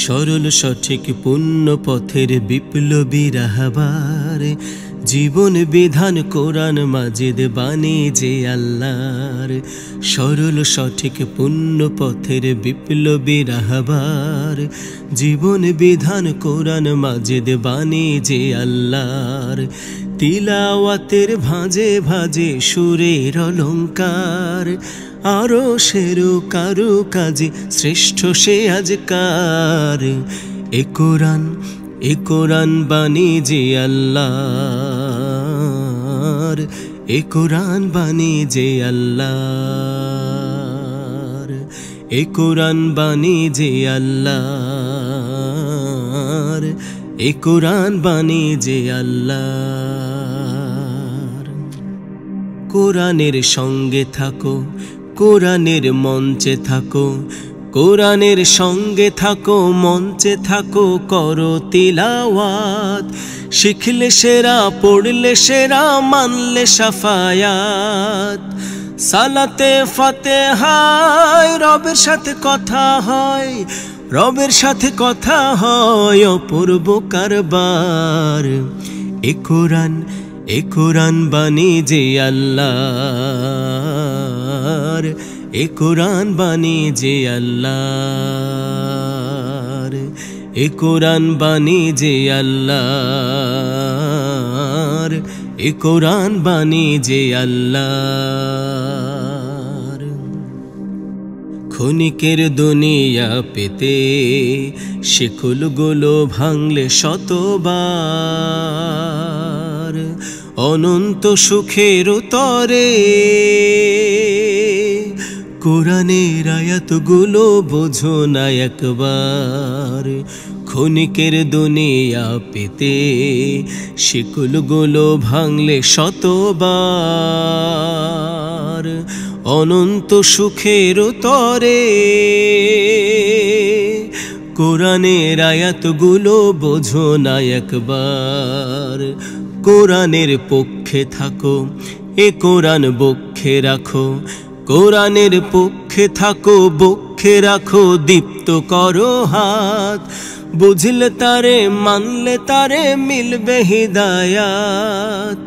সরল সঠিক পুণ্য পথের বিপ্লবী রাহবার, জীবন বিধান কোরআন মাজিদ বাণী যে আল্লাহর। সরল সঠিক পুণ্য পথের বিপ্লবী রাহবার, জীবন বিধান কোরআন মাজিদ বাণী যে আল্লাহর। তিলাওয়াতের ভাঁজে ভাঁজে সুরের অলঙ্কার, আরো সেরো কারু কাজে শ্রেষ্ঠ সে আজকার। এ কোরআন বাণী যে আল্লাহর, এ কোরআন বাণী যে আল্লাহর, এ কোরআন বাণী যে আল্লাহর, এ কোরআন বাণী যে আল্লাহর। কোরআনের সঙ্গে থাকো, কোরআনের মঞ্চে থাকো, কোরআনের সঙ্গে থাকো, মঞ্চে থাকো, করো তিলাওয়াত। শিখলে সেরা, পড়লে সেরা, মানলে শাফায়াত। সালাতে ফাতিহায় রবের সাথে কথা হয়, রবের সাথে কথা হয় অপূর্ব কারবার। এ কোরআন বাণী যে আল্লাহর, এ কোরআন বাণী যে আল্লাহর, এ কোরআন বাণী যে আল্লাহর, এ কোরআন বাণী যে আল্লাহর। ক্ষণিকের দুনিয়া পেতে শিকলগুলো ভাঙলে শতবার, অনন্ত সুখের তরে কোরআনের আয়াতগুলো বোঝো না একবার। ক্ষণিকের দুনিয়া পেতে শিকলগুলো ভাঙলে শতবার, অনন্ত সুখের তরে কোরআনের আয়াতগুলো বোঝো না একবার। কোরআনের পক্ষে থাকো, এ কোরআন বক্ষে রাখো, কোরআনের পক্ষে থাকো, বক্ষে রাখো, দীপ্ত করো হাত। বুঝলে তারে, মানলে তারে, মিলবে হিদায়াত।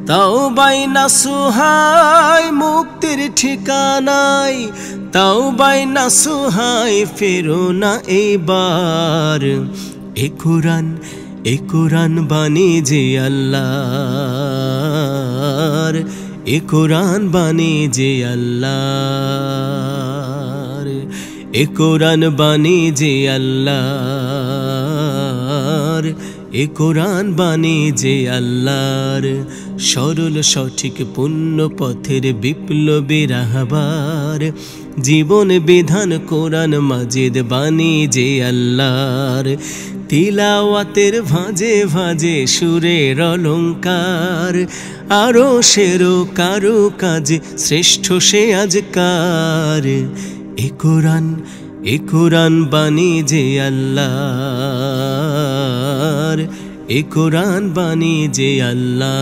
তাওবাই নাসুহায় মুক্তির ঠিকানায়, তাওবাই নাসুহায় ফেরো না এইবার। এ কোরআন বাণী যে আল্লাহর, এ কোরআন বাণী যে আল্লাহর, এ কোরআন বাণী যে আল্লাহর, এ কোরআন বাণী যে আল্লাহর। সরল সঠিক পুণ্য পথের বিপ্লবী রাহবার, জীবন বিধান কোরআন মাজিদ বাণী যে আল্লাহর। তিলাওয়াতের ভাঁজে ভাঁজে সুরের অলঙ্কার, আরো সেরো কারু কাজে শ্রেষ্ঠ সে আজকার। এ কোরআন বাণী যে আল্লাহর, এ কোরআন বাণী যে আল্লাহর,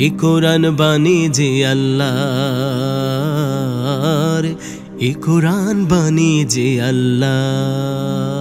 এ কোরআন বাণী যে আল্লাহর, এ কোরআন বাণী যে আল্লাহর।